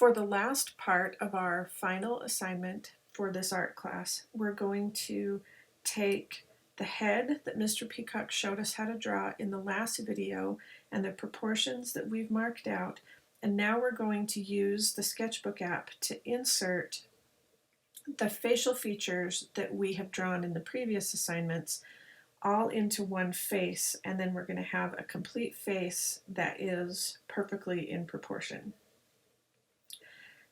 For the last part of our final assignment for this art class, we're going to take the head that Mr. Peacock showed us how to draw in the last video and the proportions that we've marked out, and now we're going to use the sketchbook app to insert the facial features that we have drawn in the previous assignments all into one face, and then we're going to have a complete face that is perfectly in proportion.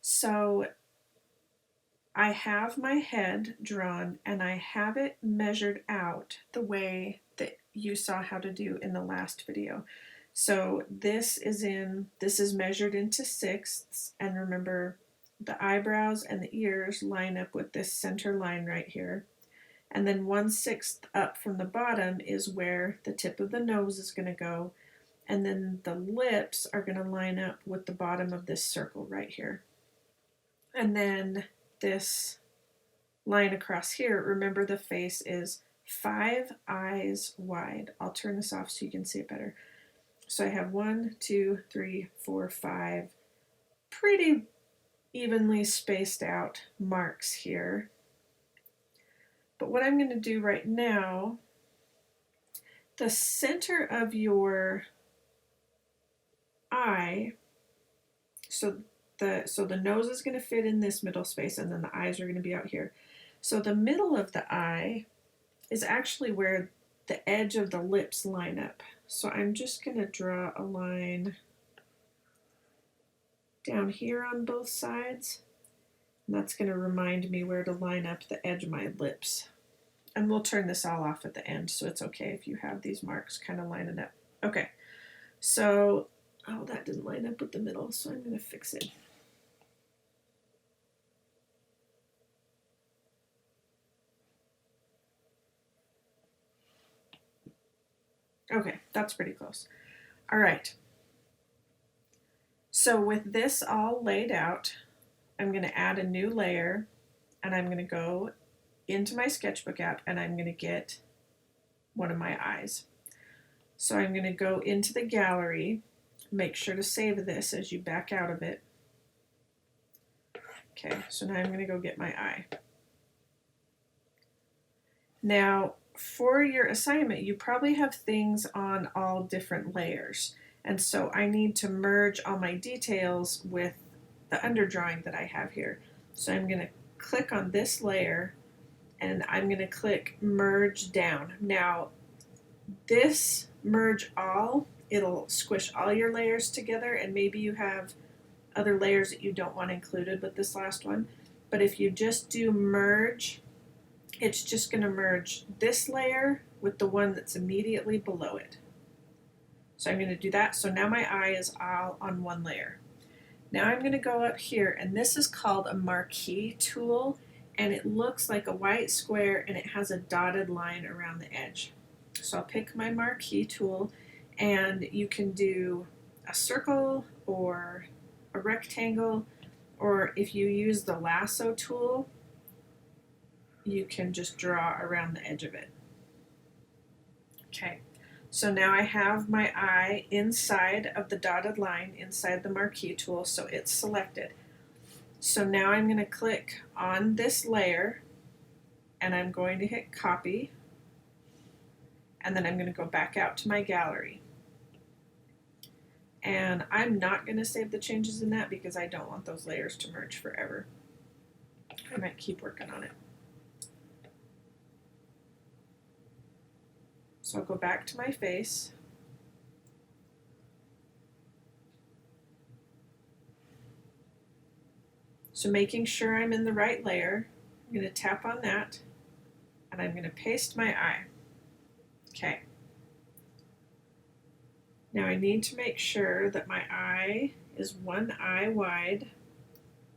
So I have my head drawn and I have it measured out the way that you saw how to do in the last video. So this is measured into sixths, and remember the eyebrows and the ears line up with this center line right here. And then 1/6 up from the bottom is where the tip of the nose is going to go, and then the lips are going to line up with the bottom of this circle right here. And then this line across here, remember the face is 5 eyes wide. I'll turn this off so you can see it better. So I have 1, 2, 3, 4, 5 pretty evenly spaced out marks here. But what I'm going to do right now, the center of your eye, so the nose is going to fit in this middle space, and then the eyes are going to be out here. So the middle of the eye is actually where the edge of the lips line up. So I'm just going to draw a line down here on both sides, and that's going to remind me where to line up the edge of my lips. And we'll turn this all off at the end, so it's okay if you have these marks kind of lining up. Okay, so, oh, that didn't line up with the middle, so I'm going to fix it. Okay, that's pretty close. All right. So with this all laid out, I'm going to add a new layer, and I'm going to go into my sketchbook app, and I'm going to get one of my eyes. So I'm going to go into the gallery, make sure to save this as you back out of it. Okay, so now I'm going to go get my eye. Now, for your assignment, you probably have things on all different layers. And so I need to merge all my details with the underdrawing that I have here. So I'm going to click on this layer, and I'm going to click merge down. Now, this merge all, it'll squish all your layers together, and maybe you have other layers that you don't want included with this last one. But if you just do merge, it's just going to merge this layer with the one that's immediately below it. So I'm going to do that. So now my eye is all on one layer. Now I'm going to go up here, and this is called a Marquee Tool, and it looks like a white square, and it has a dotted line around the edge. So I'll pick my Marquee Tool, and you can do a circle or a rectangle, or if you use the lasso tool, you can just draw around the edge of it. Okay, so now I have my eye inside of the dotted line, inside the Marquee Tool, so it's selected. So now I'm going to click on this layer, and I'm going to hit copy, and then I'm going to go back out to my gallery. And I'm not going to save the changes in that because I don't want those layers to merge forever. I might keep working on it. So I'll go back to my face. So making sure I'm in the right layer, I'm going to tap on that, and I'm going to paste my eye. Okay. Now I need to make sure that my eye is 1 eye wide.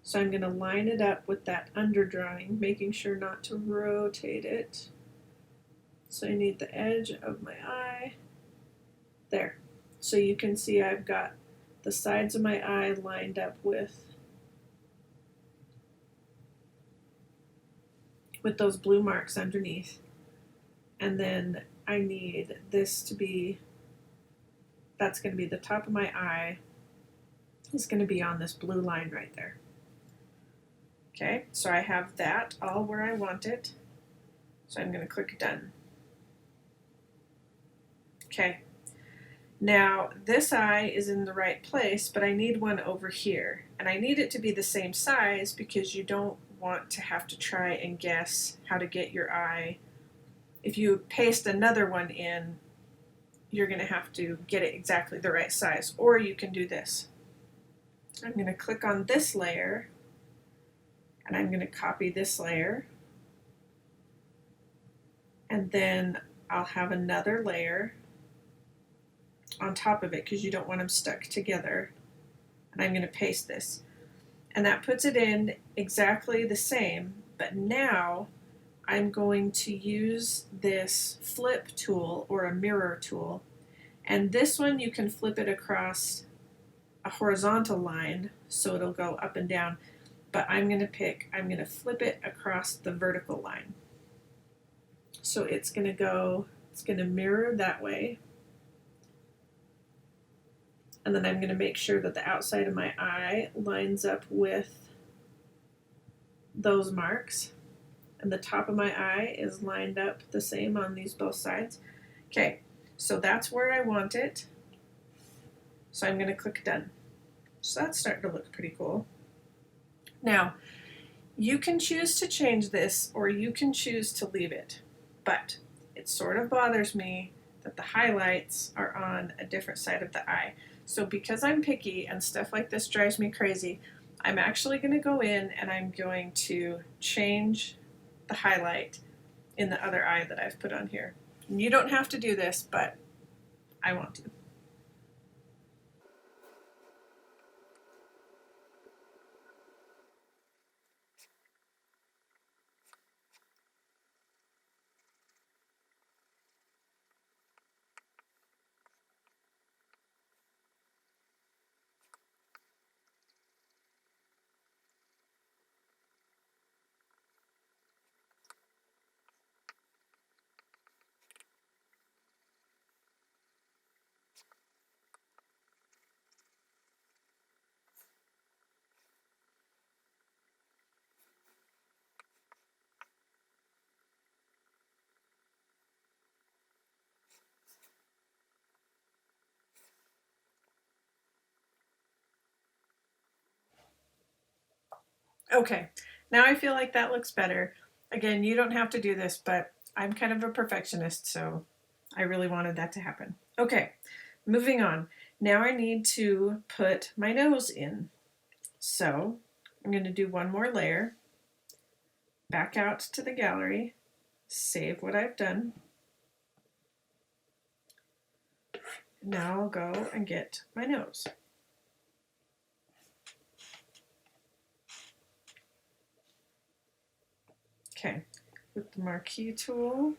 So I'm going to line it up with that underdrawing, making sure not to rotate it. So I need the edge of my eye there. So you can see I've got the sides of my eye lined up with those blue marks underneath. And then I need this to be, that's going to be the top of my eye, is going to be on this blue line right there. Okay, so I have that all where I want it. So I'm going to click done. Okay, now this eye is in the right place, but I need one over here. And I need it to be the same size because you don't want to have to try and guess how to get your eye. If you paste another one in, you're going to have to get it exactly the right size. Or you can do this. I'm going to click on this layer, and I'm going to copy this layer. And then I'll have another layer on top of it because you don't want them stuck together. And I'm going to paste this. And that puts it in exactly the same, but now I'm going to use this flip tool or a mirror tool. And this one you can flip it across a horizontal line so it'll go up and down. But I'm going to flip it across the vertical line. So it's going to mirror that way. And then I'm going to make sure that the outside of my eye lines up with those marks. And the top of my eye is lined up the same on these both sides. Okay, so that's where I want it. So I'm going to click done. So that's starting to look pretty cool. Now, you can choose to change this or you can choose to leave it. But it sort of bothers me that the highlights are on a different side of the eye. So because I'm picky and stuff like this drives me crazy, I'm actually going to go in and I'm going to change the highlight in the other eye that I've put on here. And you don't have to do this, but I want to. Okay, now I feel like that looks better. Again, you don't have to do this, but I'm kind of a perfectionist, so I really wanted that to happen. Okay, moving on. Now I need to put my nose in. So I'm going to do one more layer, back out to the gallery, save what I've done. Now I'll go and get my nose. Okay, with the Marquee Tool,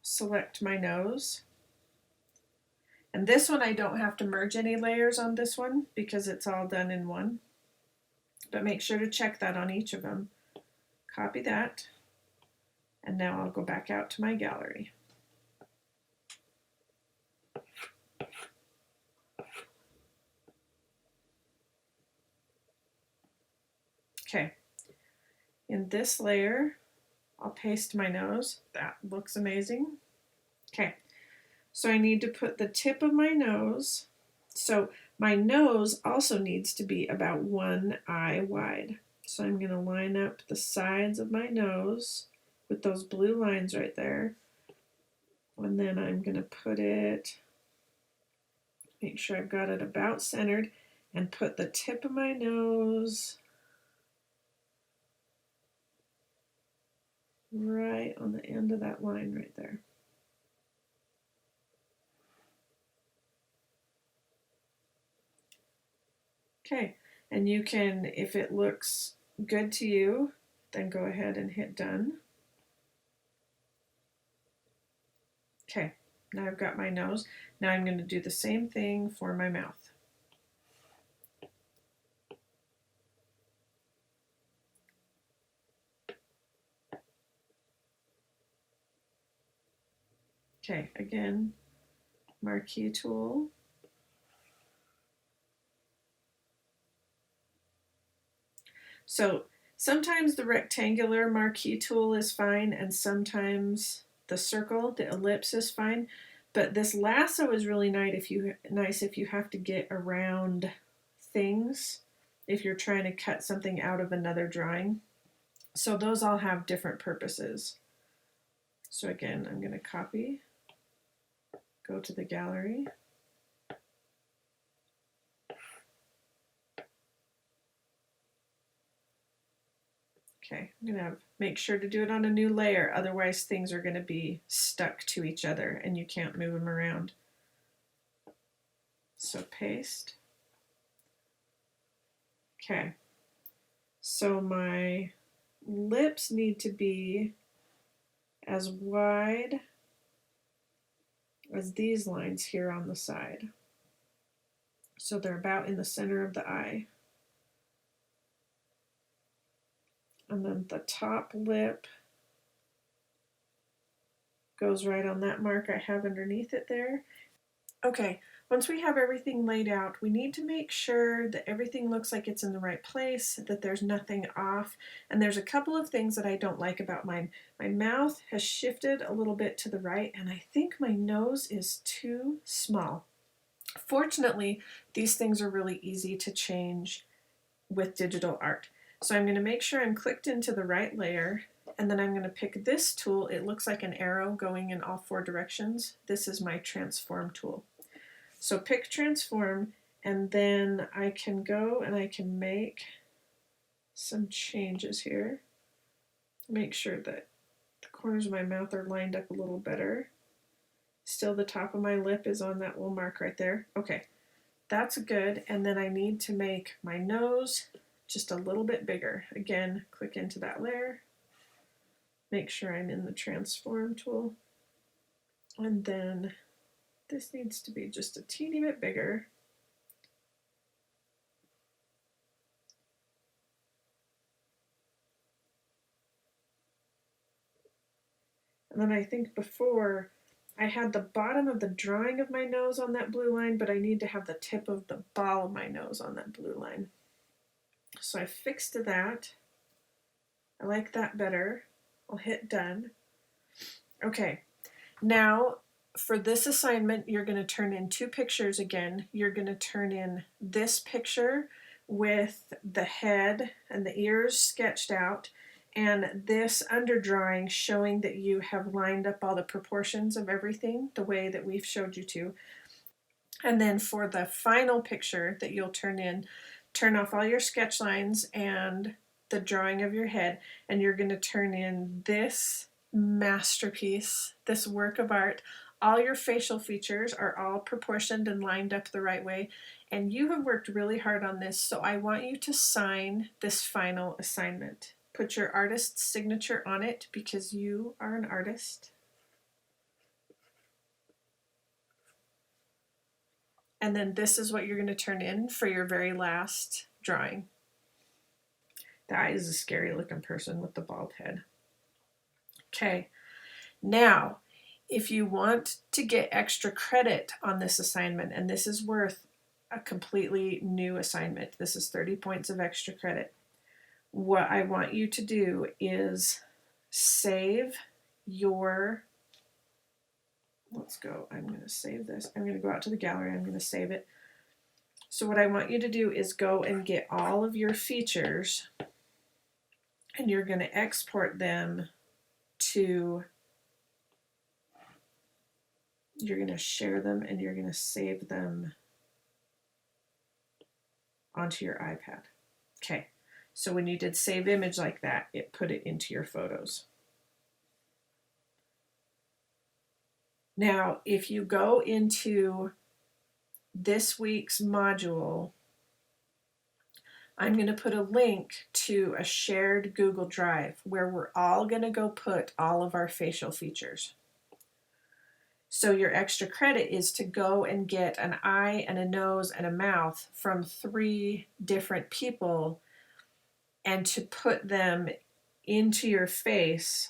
select my nose. And this one I don't have to merge any layers on this one because it's all done in one. But make sure to check that on each of them. Copy that. And now I'll go back out to my gallery. Okay, in this layer, I'll paste my nose. That looks amazing. Okay, so I need to put the tip of my nose. So my nose also needs to be about one eye wide. So I'm going to line up the sides of my nose with those blue lines right there. And then I'm going to put it, make sure I've got it about centered, and put the tip of my nose right on the end of that line right there. Okay, and you can, if it looks good to you, then go ahead and hit done. Okay, now I've got my nose. Now I'm going to do the same thing for my mouth. Okay, again, Marquee Tool. So sometimes the rectangular marquee tool is fine, and sometimes the circle, the ellipse is fine. But this lasso is really nice if you have to get around things, if you're trying to cut something out of another drawing. So those all have different purposes. So again, I'm going to copy, go to the gallery. Okay, I'm going to make sure to do it on a new layer, otherwise things are going to be stuck to each other and you can't move them around. So paste. Okay, so my lips need to be as wide as these lines here on the side. So they're about in the center of the eye. And then the top lip goes right on that mark I have underneath it there. Okay, once we have everything laid out, we need to make sure that everything looks like it's in the right place, that there's nothing off. And there's a couple of things that I don't like about mine. My mouth has shifted a little bit to the right, and I think my nose is too small. Fortunately, these things are really easy to change with digital art. So I'm going to make sure I'm clicked into the right layer, and then I'm going to pick this tool. It looks like an arrow going in all four directions. This is my transform tool. So pick transform, and then I can go and I can make some changes here. Make sure that the corners of my mouth are lined up a little better. Still the top of my lip is on that little mark right there. Okay, that's good. And then I need to make my nose just a little bit bigger. Again, click into that layer. Make sure I'm in the transform tool. And then this needs to be just a teeny bit bigger. And then I think before I had the bottom of the drawing of my nose on that blue line, but I need to have the tip of the ball of my nose on that blue line. So I fixed that. I like that better. I'll hit done. Okay, now for this assignment, you're going to turn in two pictures again. You're going to turn in this picture with the head and the ears sketched out, and this underdrawing showing that you have lined up all the proportions of everything the way that we've showed you to. And then for the final picture that you'll turn in, turn off all your sketch lines and the drawing of your head, and you're going to turn in this masterpiece, this work of art. All your facial features are all proportioned and lined up the right way, and you have worked really hard on this, so I want you to sign this final assignment. Put your artist's signature on it because you are an artist. And then this is what you're going to turn in for your very last drawing. That is a scary looking person with the bald head. Okay, now if you want to get extra credit on this assignment, and this is worth a completely new assignment, this is 30 points of extra credit. What I want you to do is save your, let's go, I'm going to save this. I'm going to go out to the gallery, I'm going to save it. So what I want you to do is go and get all of your features, and you're going to export them to, you're going to share them, and you're going to save them onto your iPad. Okay, so when you did save image like that, it put it into your photos. Now, if you go into this week's module, I'm going to put a link to a shared Google Drive where we're all going to go put all of our facial features. So your extra credit is to go and get an eye and a nose and a mouth from 3 different people and to put them into your face,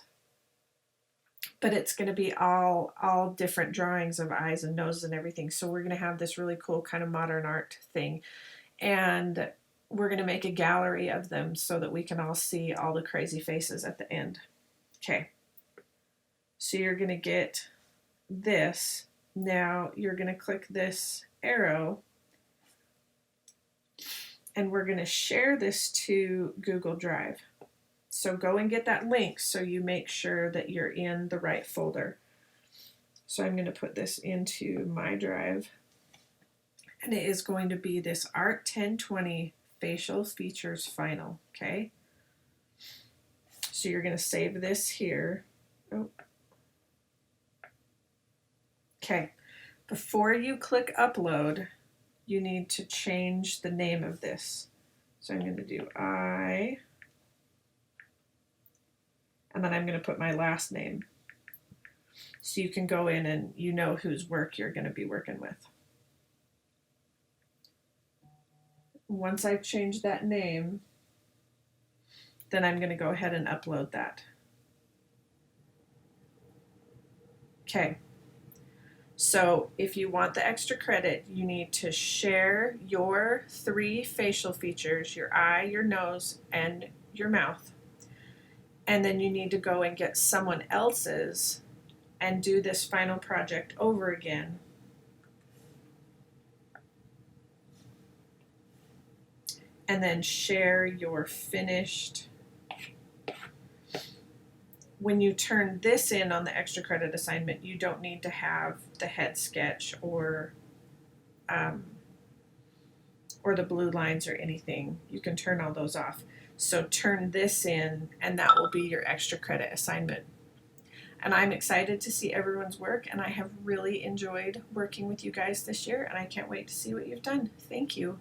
but it's going to be all different drawings of eyes and noses and everything. So we're going to have this really cool kind of modern art thing. And we're going to make a gallery of them so that we can all see all the crazy faces at the end. Okay, so you're going to get this. Now you're going to click this arrow and we're going to share this to Google Drive. So go and get that link so you make sure that you're in the right folder. So I'm going to put this into my drive, and it is going to be this Art 1020 Facial Features Final, okay? So you're going to save this here. Oh. Okay, before you click upload, you need to change the name of this. So I'm going to do I, and then I'm going to put my last name. So you can go in and you know whose work you're going to be working with. Once I've changed that name, then I'm going to go ahead and upload that. Okay. So if you want the extra credit, you need to share your 3 facial features, your eye, your nose, and your mouth. And then you need to go and get someone else's and do this final project over again. And then share your finished. When you turn this in on the extra credit assignment, you don't need to have the head sketch or the blue lines or anything. You can turn all those off. So turn this in and that will be your extra credit assignment. And I'm excited to see everyone's work, and I have really enjoyed working with you guys this year, and I can't wait to see what you've done. Thank you.